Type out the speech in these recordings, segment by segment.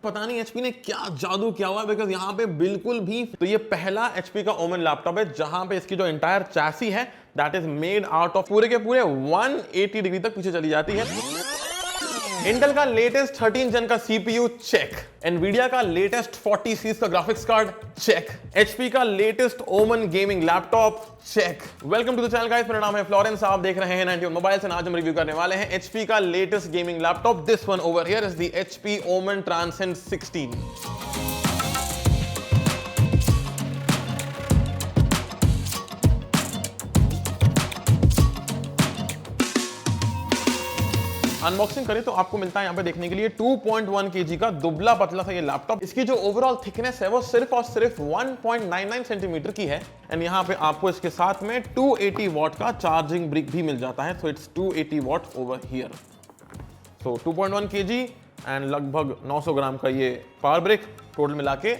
पता नहीं एचपी ने क्या जादू किया हुआ है, बिकॉज यहाँ पे बिल्कुल भी तो ये पहला एचपी का ओमेन लैपटॉप है जहां पे इसकी जो एंटायर चैसी है that is made out of पूरे के पूरे 180 डिग्री तक पीछे चली जाती है। इंटेल का लेटेस्ट 13 जन का सीपीयू चेक, एनवीडिया का लेटेस्ट 40 सीरीज का ग्राफिक्स कार्ड चेक, एचपी का latest Omen gaming laptop check. Welcome to the channel guys, मेरा नाम है फ्लोरेंस, आप देख रहे हैं 91 मोबाइल्स एंड आज हम रिव्यू करने वाले हैं एचपी का latest gaming laptop. This one over here is the HP ओमन ट्रांसेंड 16। अनबॉक्सिंग करें तो आपको मिलता है यहाँ पे देखने के लिए 2.1 kg का दुबला पतला सा ये लैपटॉप। इसकी जो ओवरऑल थिकनेस है वो सिर्फ और सिर्फ 1.99 सेंटीमीटर की है एंड यहाँ पे आपको इसके साथ में 280 वॉट का चार्जिंग ब्रिक भी मिल जाता है। So it's 280 what over here. So 2.1 kg and लगभग 900 ग्राम का ये पावर ब्रिक, टोटल मिला के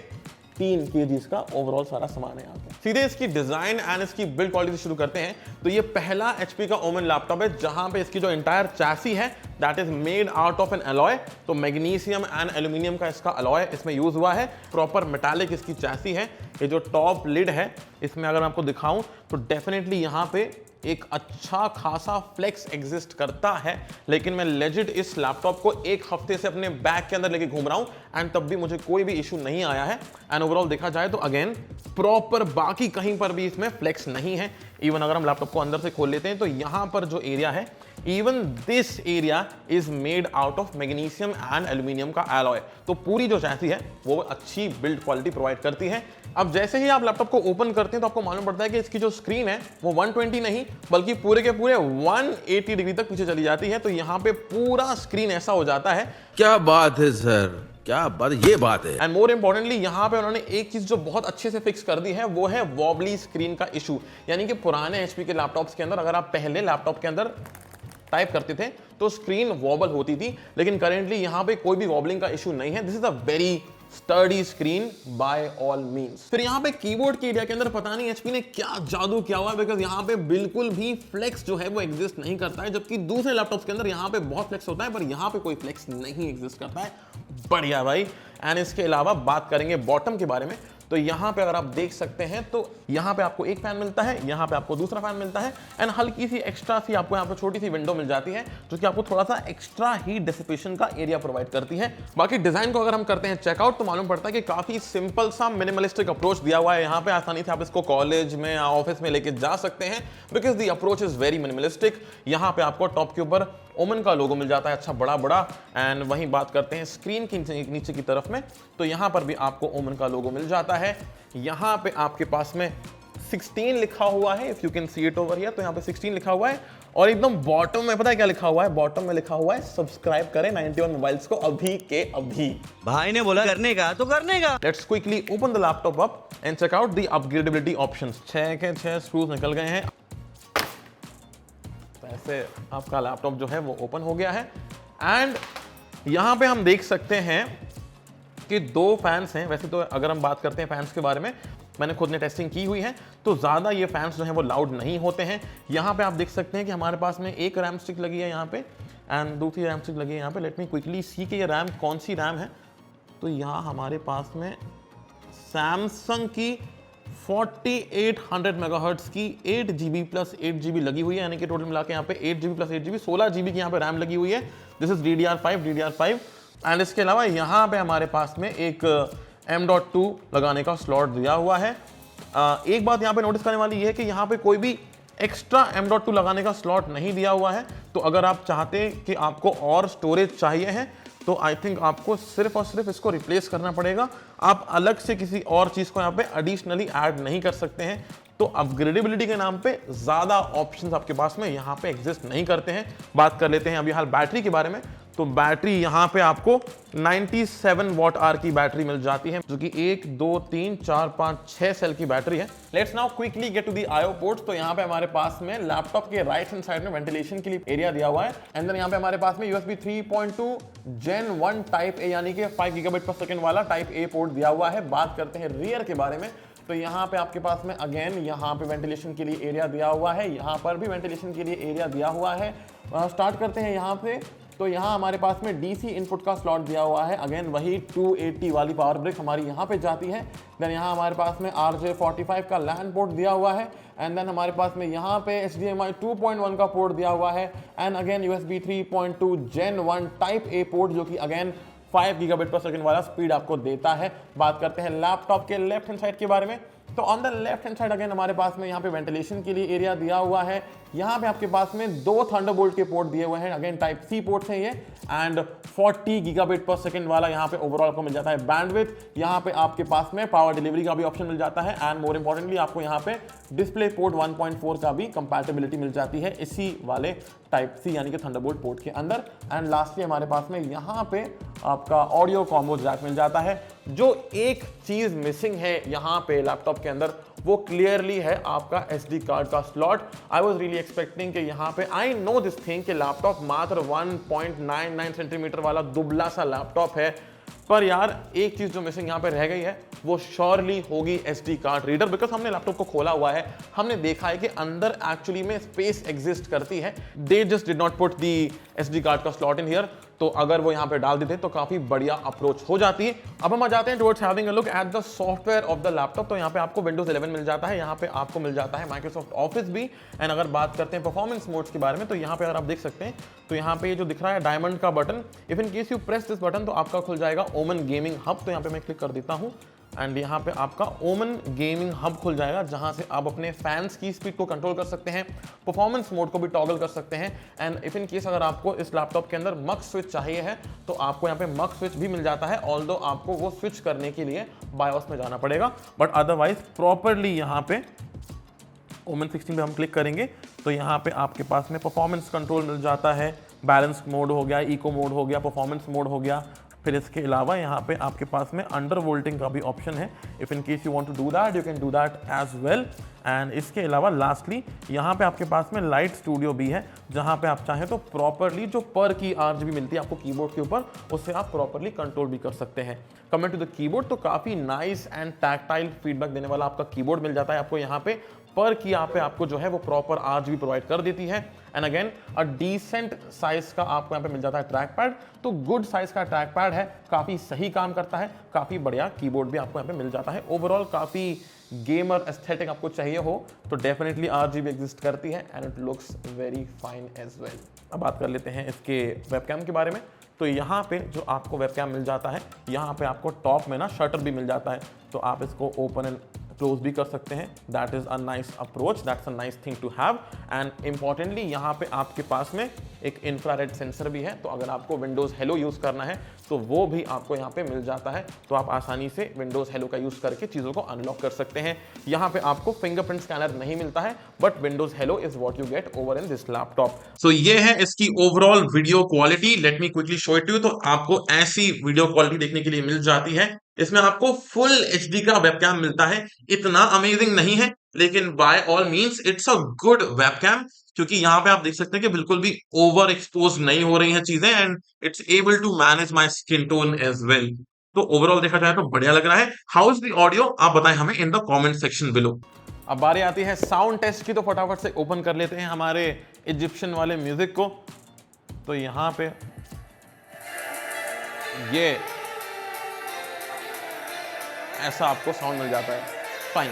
3 kg का ओवरऑल सारा सामान है यहाँ पे। सीधे इसकी डिजाइन एंड इसकी बिल्ड क्वालिटी से शुरू करते हैं तो ये पहला एचपी का ओमन लैपटॉप है जहां पे इसकी जो एंटायर चैसी है that is made out of N alloy. तो मैग्नीशियम एंड एल्यूमिनियम का इसका अलॉय इसमें यूज हुआ है। प्रॉपर मेटालिक इसकी चैसी है। ये जो टॉप लिड है इसमें अगर मैं आपको दिखाऊं तो डेफिनेटली यहाँ पे एक अच्छा खासा फ्लेक्स एग्जिस्ट करता है, लेकिन मैं लेजिट इस लैपटॉप को एक हफ्ते से अपने बैग के अंदर लेके घूम रहा हूं एंड तब भी मुझे कोई भी इशू नहीं आया है। एंड ओवरऑल देखा जाए तो अगेन प्रॉपर बाकी कहीं पर भी इसमें फ्लेक्स नहीं है। इवन अगर हम लैपटॉप को अंदर से खोल लेते हैं तो यहां पर जो एरिया है, even this area is made out of magnesium and aluminium का अलॉय। तो पूरी जो चैसी है वो अच्छी बिल्ड क्वालिटी प्रोवाइड करती है। अब जैसे ही आप लैपटॉप को ओपन करते हैं तो आपको मालूम पड़ता है कि इसकी जो स्क्रीन है वो 120 नहीं बल्कि पूरे के पूरे 180 डिग्री तक पीछे चली जाती है। तो यहाँ पे पूरा स्क्रीन ऐसा हो जाता है। क्या बात है सर, क्या बात, ये बात है। एंड मोर इंपॉर्टेंटली यहाँ पे उन्होंने एक चीज जो बहुत अच्छे से फिक्स कर दी है वो है वॉबली स्क्रीन का इशू। यानी कि पुराने एचपी के लैपटॉप्स के अंदर अगर आप पहले लैपटॉप के अंदर टाइप करते थे तो स्क्रीन वॉबल होती थी, लेकिन करेंटली यहाँ पे कोई भी वॉबलिंग का इशू नहीं है। This is a very sturdy screen bye all means. फिर यहाँ पे कीबोर्ड के एरिया के अंदर पता नहीं एचपी ने क्या जादू किया हुआ है, बिकॉज यहाँ पे बिल्कुल भी फ्लेक्स जो है वो एग्जिस्ट नहीं करता है, जबकि दूसरे लैपटॉप्स के अंदर यहाँ पे बहुत फ्लेक्स होता है पर यहाँ पे कोई फ्लेक्स नहीं एग्जिस्ट करता है। बढ़िया भाई। एंड इसके अलावा बात करेंगे बॉटम के बारे में तो यहाँ पे अगर आप देख सकते हैं तो यहाँ पे आपको एक फैन मिलता है, यहाँ पे आपको दूसरा फैन मिलता है एंड हल्की सी एक्स्ट्रा सी आपको यहाँ पे छोटी सी विंडो मिल जाती है जो कि आपको थोड़ा सा एक्स्ट्रा हीट डिसिपेशन का एरिया प्रोवाइड करती है। बाकी डिजाइन को अगर हम करते हैं चेकआउट तो मालूम पड़ता है कि काफी सिंपल सा मिनिमलिस्टिक अप्रोच दिया हुआ है। यहाँ पे आसानी से आप इसको कॉलेज में या ऑफिस में लेके जा सकते हैं because the approach is very minimalistic. यहाँ पे आपको टॉप के ऊपर ओमन का लोगो मिल जाता है अच्छा बड़ा बड़ा। एंड वहीं बात करते हैं स्क्रीन की नीचे की तरफ में तो यहाँ पर भी आपको ओमन का लोगो मिल जाता है। यहाँ पे आपके पास में 16 लिखा हुआ है, if you can see it over here. तो यहाँ पे 16 लिखा हुआ है और एकदम बॉटम में पता है क्या लिखा हुआ है? बॉटम में लिखा हुआ है सब्सक्राइब करें 91 मोबाइल्स को अभी के अभी। भाई ने बोला करने का तो करने का। Let's quickly open the laptop up and check out the upgradability options. 6 के 6 स्क्रूज निकल गए हैं। ऐसे आपका लैपटॉप जो है वो ओपन हो गया है एंड यहां पे हम देख सकते हैं कि 2 फैंस हैं। वैसे तो अगर हम बात करते हैं फैंस के बारे में, मैंने खुद ने टेस्टिंग की हुई है तो ज़्यादा ये फैंस जो हैं वो लाउड नहीं होते हैं। यहाँ पे आप देख सकते हैं कि हमारे पास में एक रैम स्टिक लगी है यहाँ पे एंड दूसरी रैम स्टिक लगी है यहाँ पे। लेट मी क्विकली सी कि ये रैम कौन सी रैम है। तो यहाँ हमारे पास में सैमसंग की 4800 मेगाहर्ट्ज की 8GB प्लस 8GB लगी हुई है, यानी कि टोटल मिला के यहाँ पे 8GB प्लस 8GB 16GB की यहाँ पे रैम लगी हुई है। दिस इज DDR5 एंड इसके अलावा यहाँ पे हमारे पास में एक M.2 लगाने का स्लॉट दिया हुआ है। एक बात यहाँ पे नोटिस करने वाली ये है कि यहाँ पे कोई भी एक्स्ट्रा M.2 लगाने का स्लॉट नहीं दिया हुआ है। तो अगर आप चाहते हैं कि आपको और स्टोरेज चाहिए है तो आई थिंक आपको सिर्फ और सिर्फ इसको रिप्लेस करना पड़ेगा। आप अलग से किसी और चीज को यहाँ पे एडिशनली ऐड नहीं कर सकते हैं। तो अपग्रेडेबिलिटी के नाम पे ज्यादा ऑप्शंस आपके पास में यहाँ पे एग्जिस्ट नहीं करते हैं। बात कर लेते हैं अभी हाल बैटरी के बारे में। तो बैटरी यहाँ पे आपको 97 वॉट आवर की बैटरी मिल जाती है जो कि 1 2 3 4 5 6 सेल की बैटरी है। Let's now quickly get to the IO ports. तो यहाँ पे हमारे पास में लैपटॉप के राइट हैंड साइड में वेंटिलेशन के लिए एरिया दिया हुआ है एंड देन यहाँ पे हमारे पास में USB 3.2 Gen 1 टाइप ए यानी कि 5 गीगाबाइट पर सेकंड वाला टाइप ए पोर्ट दिया हुआ है। बात करते हैं रियर के बारे में तो यहाँ पे आपके पास में अगेन यहाँ पे वेंटिलेशन के लिए एरिया दिया हुआ है, यहाँ पर भी वेंटिलेशन के लिए एरिया दिया हुआ है। स्टार्ट करते हैं यहाँ पे तो यहाँ हमारे पास में डीसी इनपुट का स्लॉट दिया हुआ है, अगेन वही 280 वाली पावर ब्रिक हमारी यहाँ पे जाती है। देन यहाँ हमारे पास में RJ45 का लैन पोर्ट दिया हुआ है, एंड देन हमारे पास में यहाँ पे HDMI 2.1 का पोर्ट दिया हुआ है, and again USB 3.2 Gen 1 type A port, जो कि अगेन 5 गीगाबिट पर सेकंड वाला स्पीड आपको देता है। बात करते हैं लैपटॉप के लेफ्ट हैंड साइड के बारे में, तो on the left hand side again हमारे पास में यहाँ पे वेंटिलेशन के लिए एरिया दिया हुआ है। यहाँ पे आपके पास में 2 थंडरबोल्ट के पोर्ट दिए हुए हैं, अगेन टाइप सी पोर्ट्स हैं ये, एंड 40 गीगाबिट पर सेकंड वाला यहाँ पे ओवरऑल आपको मिल जाता है बैंडविड्थ। यहाँ पे आपके पास में पावर डिलीवरी का भी ऑप्शन मिल जाता है, एंड मोर इंपॉर्टेंटली आपको यहाँ पे डिस्प्ले पोर्ट 1.4 का भी कंपैटिबिलिटी मिल जाती है इसी वाले टाइप सी यानी कि थंडरबोल्ट पोर्ट के अंदर। एंड लास्टली हमारे पास में यहाँ पे आपका ऑडियो कॉम्बो जैक मिल जाता है। जो एक चीज मिसिंग है यहाँ पे लैपटॉप के अंदर वो क्लियरली है आपका SD कार्ड का slot. I was really expecting कि यहाँ पे, आई नो दिस थिंग कि लैपटॉप मात्र 1.99 सेंटीमीटर वाला दुबला सा लैपटॉप है, पर यार एक चीज जो मिसिंग यहाँ पे रह गई है वो श्योरली होगी SD कार्ड रीडर, बिकॉज हमने लैपटॉप को खोला हुआ है, हमने देखा है कि अंदर एक्चुअली में स्पेस एग्जिस्ट करती है। They just did not put the SD card का स्लॉट इन हियर, तो अगर वो यहाँ पे डाल देते तो काफी बढ़िया अप्रोच हो जाती है। अब हम आ जाते हैं towards having a look at the software of the laptop. तो यहाँ पे आपको Windows 11 मिल जाता है, यहाँ पे आपको मिल जाता है Microsoft Office भी, एंड अगर बात करते हैं परफॉर्मेंस मोड्स के बारे में, तो यहाँ पे अगर आप देख सकते हैं तो यहाँ पे ये जो दिख रहा है डायमंड का button, if in case you press this button तो आपका खुल जाएगा ओमन गेमिंग हब। तो यहाँ पे मैं क्लिक कर देता हूँ, एंड यहाँ पे आपका ओमन गेमिंग हब खुल जाएगा, जहां से आप अपने फैंस की स्पीड को कंट्रोल कर सकते हैं, परफॉर्मेंस मोड को भी टॉगल कर सकते हैं, एंड इफ इन केस अगर आपको इस लैपटॉप के अंदर मक्स स्विच चाहिए है तो आपको यहाँ पे मक्स स्विच भी मिल जाता है, ऑल्दो आपको वो स्विच करने के लिए बायोस में जाना पड़ेगा, बट अदरवाइज प्रॉपरली यहाँ पे ओमन 16 पे हम क्लिक करेंगे तो यहाँ पे आपके पास में परफॉर्मेंस कंट्रोल मिल जाता है, बैलेंस मोड हो गया, इको मोड हो गया, परफॉर्मेंस मोड हो गया। फिर इसके अलावा यहाँ पे आपके पास में अंडर वोल्टिंग का भी ऑप्शन है, if in case you want to do that you can do that as well. And इसके अलावा लास्टली यहाँ पे आपके पास में लाइट स्टूडियो भी है, जहाँ पे आप चाहें तो प्रॉपरली जो पर की RGB मिलती है आपको कीबोर्ड के ऊपर, उससे आप प्रॉपरली कंट्रोल भी कर सकते हैं। कमिंग टू द कीबोर्ड, तो काफ़ी नाइस एंड टैक्टाइल फीडबैक देने वाला आपका कीबोर्ड मिल जाता है आपको यहाँ पे, पर की यहाँ पे आपको जो है वो प्रॉपर RGB प्रोवाइड कर देती है, and again a decent size का आपको यहाँ पे मिल जाता है ट्रैक पैड। तो गुड साइज का ट्रैक पैड है, काफ़ी सही काम करता है, काफ़ी बढ़िया कीबोर्ड भी आपको यहाँ पे मिल जाता है। ओवरऑल काफ़ी गेमर एस्थेटिक आपको चाहिए हो तो डेफिनेटली RGB एग्जिस्ट करती है, and it looks very fine as well. अब बात कर लेते हैं इसके वेबकैम के बारे में। तो यहाँ पे जो आपको वेबकैम मिल जाता है, यहाँ पे आपको टॉप में ना शटर भी मिल जाता है, तो आप इसको ओपन एंड क्लोज भी कर सकते हैं। That is a nice approach, that's a nice thing to have. And importantly यहाँ पे आपके पास में एक इंफ्रारेड सेंसर भी है, तो अगर आपको विंडोज हेलो यूज करना है तो वो भी आपको यहाँ पे मिल जाता है, तो आप आसानी से विंडोज हेलो का यूज करके चीजों को अनलॉक कर सकते हैं। यहाँ पे आपको फिंगरप्रिंट स्कैनर नहीं मिलता है, but Windows Hello is what you get over in this laptop. So ये है इसकी overall video quality. Let me quickly show it you. तो आपको ऐसी वीडियो क्वालिटी देखने के लिए मिल जाती है। इसमें आपको फुल HD का वेबकैम मिलता है। इतना अमेजिंग नहीं है, लेकिन by all means it's a good webcam, क्योंकि यहाँ पे आप देख सकते हैं कि बिल्कुल भी ओवर एक्सपोज नहीं हो रही हैं चीजें, and it's able to manage my skin tone as well. तो ओवरऑल देखा जाए तो बढ़िया लग रहा है। हाउ इज द ऑडियो, आप बताएं हमें in the comment section below. अब बारी आती है साउंड टेस्ट की, तो फटाफट से ओपन कर लेते हैं हमारे इजिप्शियन वाले म्यूजिक को। तो यहाँ पे ये ऐसा आपको साउंड मिल जाता है, फाइन।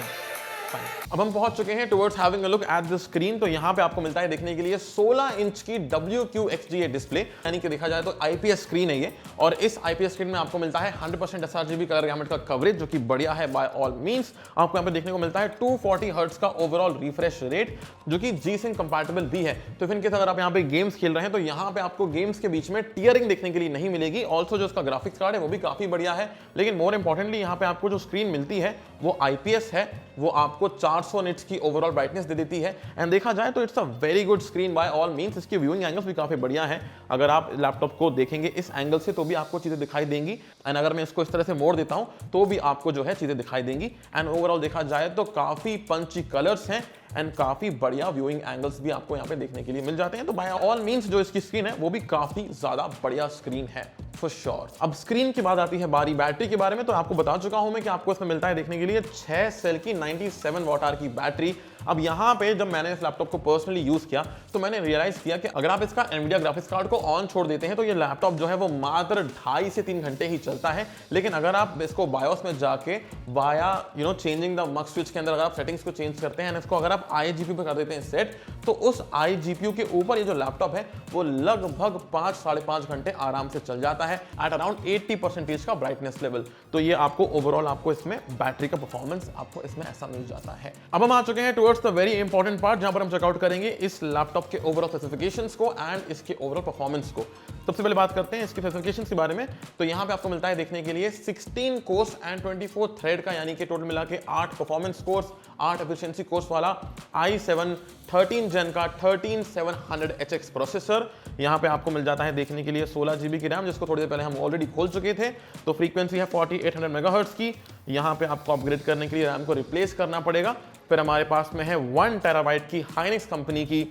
अब हम पहुंच चुके हैं towards having a look at the screen. तो यहाँ पे आपको मिलता है देखने के लिए 16 इंच की WQXGA डिस्प्ले, यानी कि देखा जाए तो IPS स्क्रीन है ये, और इस IPS स्क्रीन में आपको मिलता है 100% sRGB कलर गैमेट का कवरेज, जो कि बढ़िया है बाय ऑल मींस। आपको यहाँ पे देखने को मिलता है 240 हर्ट्ज का ओवरऑल रिफ्रेश रेट, जो कि G-Sync कंपैटिबल भी है। तो इनके अगर आप यहाँ पे गेम्स खेल रहे हैं तो यहाँ पे आपको गेम्स के बीच में टीयरिंग देखने के लिए नहीं मिलेगी। ऑल्सो जो इसका ग्राफिक्स कार्ड है वो भी काफी बढ़िया है, लेकिन मोर इंपॉर्टेंटली यहाँ पे आपको जो स्क्रीन मिलती है वो IPS है, वो आपको 400 निट्स की ओवरऑल ब्राइटनेस दे देती है। एंड देखा जाए तो it's a very good screen bye all means. इसकी व्यूइंग एंगल्स भी काफी बढ़िया है, अगर आप लैपटॉप को देखेंगे इस एंगल से तो भी आपको चीजें दिखाई देंगी, एंड अगर मैं इसको इस तरह से मोड़ देता हूं तो भी आपको जो है चीजें दिखाई देंगी। एंड ओवरऑल देखा जाए तो काफी पंची कलर्स हैं, एंड काफी बढ़िया व्यूइंग एंगल्स भी आपको यहाँ पे देखने के लिए मिल जाते हैं। तो बाय ऑल मींस जो इसकी स्क्रीन है वो भी काफी ज्यादा बढ़िया स्क्रीन है फॉर श्योर। अब स्क्रीन के बाद आती है बारी बैटरी के बारे में। तो आपको बता चुका हूं मैं कि आपको इसमें मिलता है देखने के लिए 6 सेल की 97 वॉट आवर की बैटरी। अब यहाँ पे जब मैंने इस लैपटॉप को पर्सनली यूज किया तो मैंने रियलाइज किया कि अगर आप इसका एनवीडिया ग्राफिक्स कार्ड को ऑन छोड़ देते हैं तो ये लैपटॉप जो है वो मात्र 2.5 से 3 घंटे ही चलता है। लेकिन अगर आप इसको बायोस में जाके वाया चेंजिंग द मक्स स्विच के अंदर अगर आप सेटिंग्स को चेंज करते हैं, इसको अगर आप iGPU पे कर देते हैं सेट, तो उस iGPU के ऊपर ये जो लैपटॉप है वो लगभग 5-5.5 घंटे आराम से चल जाता है एट अराउंड 80% का ब्राइटनेस लेवल। तो ये आपको ओवरऑल आपको इसमें बैटरी का परफॉर्मेंस आपको इसमें ऐसा मिल जाता है। अब हम आ चुके हैं towards the very important part जहां पर हम चेकआउट करेंगे इस लैपटॉप के ओवरऑल स्पेसिफिकेशंस को एंड इसके ओवरऑल परफॉर्मेंस को। सबसे पहले बात करते हैं इसके स्पेसिफिकेशंस के बारे में। तो यहां पे आपको मिलता है देखने के लिए 16 कोर्स एंड 24 थ्रेड का, यानी कि टोटल मिला के 8 परफॉर्मेंस कोर्स, 8 एफिशिएंसी कोर्स वाला i7 13 जेन का 13700HX प्रोसेसर। यहां पे आपको मिल जाता है देखने के लिए 16 GB की रैम, जिसको थोड़ी देर पहले हम ऑलरेडी खोल चुके थे। तो फ्रीक्वेंसी है 4800 मेगाहर्ट्ज की। यहां पे आपको अपग्रेड करने के लिए रैम को रिप्लेस करना पड़ेगा। फिर हमारे पास में है 1 टेराबाइट की हाइनेक्स कंपनी की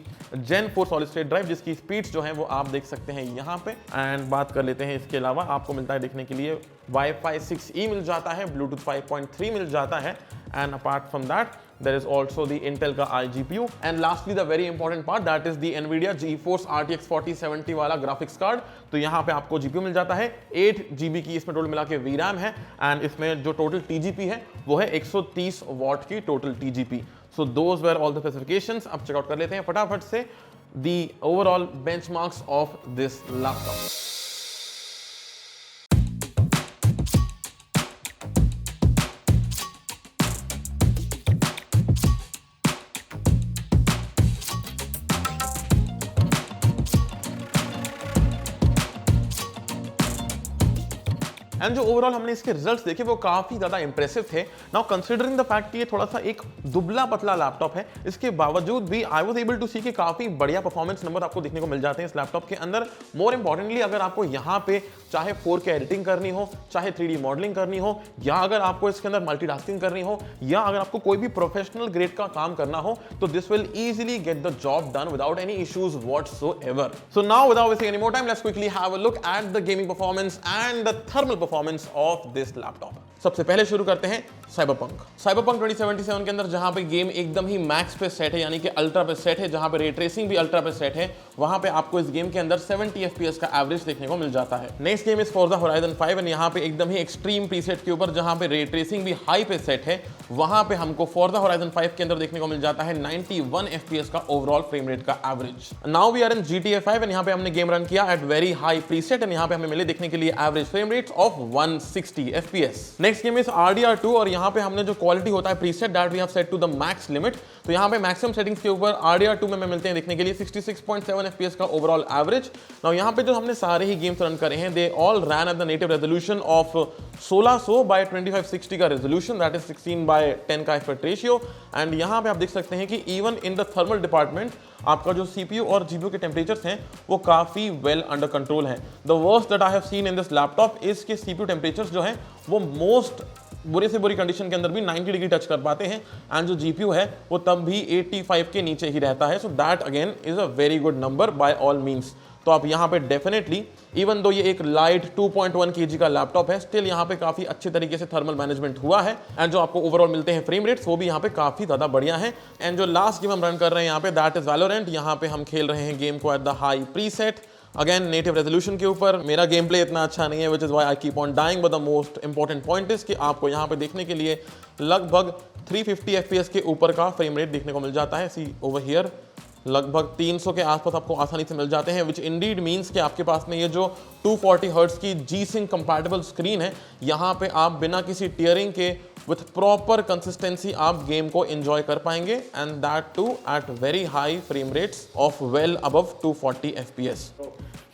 Gen 4 सॉलिड स्टेट ड्राइव, जिसकी स्पीड्स जो हैं वो आप देख सकते हैं यहाँ पे। एंड बात कर लेते हैं इसके अलावा आपको मिलता है देखने के लिए Wi-Fi 6E मिल जाता है, Bluetooth 5.3 मिल जाता है, and apart from that there is also the Intel का iGPU, and lastly the very important part that is the Nvidia GeForce RTX 4070 वाला ग्राफिक्स कार्ड। तो यहाँ पे आपको GPU मिल जाता है, 8 GB की इसमें टोटल मिला के VRAM है, एंड इसमें जो टोटल TGP है वो है 130 वॉट की total TGP। So those were all the specifications। अब चेकआउट कर लेते हैं फटाफट से the overall benchmarks of this laptop। And जो ओवरऑल हमने इसके रिजल्ट्स देखे वो काफी ज्यादा इंप्रेसिव थे। नाउ कंसीडरिंग द फैक्ट कि ये थोड़ा सा एक दुबला पतला लैपटॉप है, इसके बावजूद भी आई वाज एबल टू सी कि काफी बढ़िया परफॉर्मेंस नंबर आपको देखने को मिल जाते हैं इस लैपटॉप के अंदर। मोर इंपॉर्टेंटली अगर आपको यहाँ पे चाहे 4K एडिटिंग करनी हो, चाहे 3D मॉडलिंग करनी हो, या अगर आपको इसके अंदर मल्टीटास्किंग करनी हो, या अगर आपको कोई भी प्रोफेशनल ग्रेड का काम करना हो, तो this will easily get the job done without any issues whatsoever. So now without wasting any more time, let's quickly have a look at the gaming performance and the thermal performance of this laptop. सबसे पहले शुरू करते हैं cyberpunk 2077 के अंदर, जहां पे game एकदम ही मैक्स पे सेट है, यानी कि अल्ट्रा पे सेट है, जहां पे रे ट्रेसिंग भी अल्ट्रा पे सेट है। वहां पे आपको इस गेम के अंदर 70 FPS का एवरेज देखने को मिल जाता है। Next game is Forza Horizon 5, and यहां पे एकदम ही एक्सट्रीम प्रीसेट के ऊपर, जहां पे रे ट्रेसिंग भी हाई पे सेट है, वहां पे हमको फॉर्जा होराइजन 5 के अंदर देखने को मिल जाता है 91 FPS का ओवरऑल फ्रेम रेट का average. Now we are in GTA 5, and यहां पे हमने गेम रन किया at very high preset, and यहां पे हमें मिले देखने के लिए average frame rates of 160 FPS। Next game is RDR2, और यहां पे हमने जो क्वालिटी होता है preset that we have set to the max limit. तो यहां पे मैक्सिमम सेटिंग्स के ऊपर RDR2 में हमें मिलते हैं देखने के लिए 66.7 FPS का ओवरऑल एवरेज। नाउ यहां पे जो हमने सारे ही गेम्स रन करे हैं, they all run at the native resolution of 1600 by 2560 का रेजोल्यूशन, दैट इज 16:10 का एस्पेक्ट रेशियो। एंड यहां पे आप देख सकते हैं कि even in the thermal department आपका जो CPU और GPU के टेम्परेचर्स हैं वो काफी वेल अंडर कंट्रोल हैं। The worst that I have seen in this laptop is के CPU टेम्परेचर्स जो हैं वो मोस्ट बुरी से बुरी कंडीशन के अंदर भी 90 डिग्री टच कर पाते हैं, एंड जो GPU है वो तब भी 85 के नीचे ही रहता है। So that again is a very good number by all means. तो आप यहाँ पे डेफिनेटली, इवन दो ये एक लाइट 2.1 kg का लैपटॉप है, स्टिल यहाँ पे काफी अच्छे तरीके से थर्मल मैनेजमेंट हुआ है, एंड जो आपको ओवरऑल मिलते हैं फ्रेम रेट्स वो भी यहाँ पे काफी ज्यादा बढ़िया है। एंड जो लास्ट गेम हम रन कर रहे हैं यहाँ पे, दैट इज वैलोरेंट। यहाँ पे हम खेल रहे हैं गेम को at the high preset, again native resolution के ऊपर। मेरा गेम प्ले इतना अच्छा नहीं है, which is why I keep on dying, but the most important point is कि आपको यहाँ पे देखने के लिए लगभग 350 FPS के ऊपर का फ्रेम रेट देखने को मिल जाता है। सी ओवर हियर लगभग 300 के आसपास आपको आसानी से मिल जाते हैं, विच इंडीड मीन्स कि आपके पास में ये जो 240 हर्ट्ज की G-Sync कंपैटिबल स्क्रीन है, यहाँ पे आप बिना किसी टीयरिंग के विथ प्रॉपर कंसिस्टेंसी आप गेम को एंजॉय कर पाएंगे, and that too at very high frame rates of well above 240 FPS।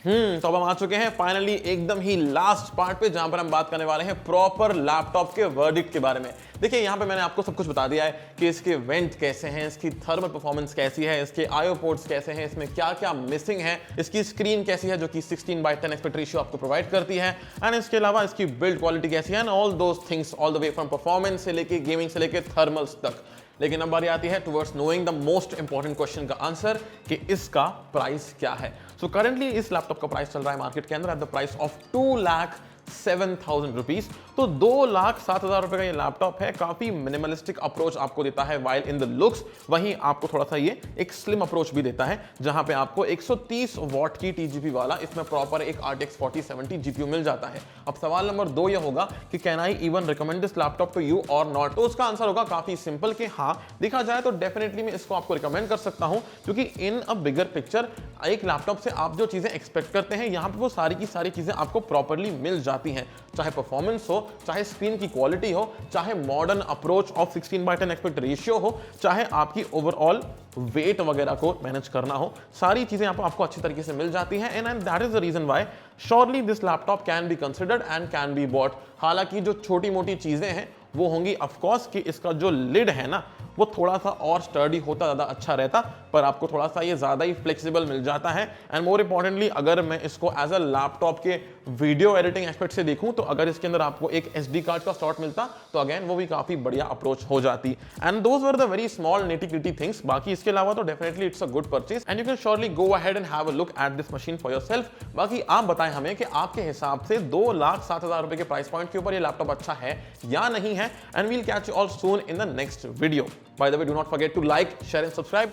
तो अब हम आ चुके हैं फाइनली एकदम ही लास्ट पार्ट पे, जहां पर हम बात करने वाले हैं प्रॉपर लैपटॉप के वर्डिक्ट के बारे में। देखिए यहाँ पे मैंने आपको सब कुछ बता दिया है कि इसके वेंट कैसे हैं, इसकी थर्मल परफॉर्मेंस कैसी है, इसके आईओ पोर्ट्स कैसे हैं, इसमें क्या क्या मिसिंग है, इसकी स्क्रीन कैसी है जो कि 16:10 एस्पेक्ट रेशियो आपको प्रोवाइड करती है, एंड इसके अलावा इसकी बिल्ड क्वालिटी कैसी है, and all those things all the way from performance से लेके गेमिंग से लेके थर्मल्स तक। लेकिन अब बारी आती है towards knowing the most important question का आंसर कि इसका प्राइस क्या है। सो करंटली इस लैपटॉप का प्राइस चल रहा है मार्केट के अंदर at the price of 2,60,000 7,000 rupees. तो 2,07,000 रुपए का ये लैपटॉप है। काफी मिनिमलिस्टिक अप्रोच आपको देता है वाइल इन द लुक्स, वहीं आपको थोड़ा सा ये एक स्लिम अप्रोच भी देता है, जहां पे आपको 130 वॉट की टीजीपी वाला इसमें प्रॉपर एक RTX 4070 जीपीयू मिल जाता है। अब सवाल नंबर 2 ये होगा कि can I even recommend this laptop to you और नॉट। तो उसका आंसर होगा काफी सिंपल कि हाँ, देखा जाए तो डेफिनेटली मैं इसको आपको रिकमेंड कर सकता हूं, क्योंकि इन अ बिगर पिक्चर एक लैपटॉप से आप जो चीजें एक्सपेक्ट करते हैं यहां पे वो सारी की सारी चीजें आपको प्रॉपर्ली मिल जाती हैं। चाहे परफॉर्मेंस हो, चाहे स्क्रीन की क्वालिटी हो, चाहे modern approach of 16:10 aspect ratio हो, चाहे आपकी ओवरऑल वेट वगैरह को मैनेज करना हो, सारी चीजें आपको अच्छी तरीके से मिल जाती हैं। And that is the reason why surely this laptop can be considered and can be bought. हालांकि जो छोटी मोटी चीजें हैं वो होंगी ऑफकोर्स कि इसका जो लिड है ना वो थोड़ा सा और स्टर्डी होता ज़्यादा अच्छा रहता, पर आपको थोड़ा सा ये ज़्यादा ही फ्लेक्सिबल मिल जाता है। एंड मोर इंपॉर्टेंटली अगर मैं इसको एज अ लैपटॉप के वीडियो एडिटिंग एस्पेक्ट से देखूं तो अगर इसके अंदर आपको एक SD कार्ड का स्लॉट मिलता तो अगेन वो भी काफ़ी बढ़िया अप्रोच हो जाती। And those were the very small nitty-gritty things. बाकी इसके अलावा तो definitely it's a good purchase and you can surely go ahead and have a look at this machine for yourself. बाकी आप बताएं हमें कि आपके हिसाब से 2,07,000 रुपए के प्राइस पॉइंट के ऊपर ये लैपटॉप अच्छा है या नहीं है। And we'll catch you all soon in the next video. By the way, do not forget to like, share and subscribe.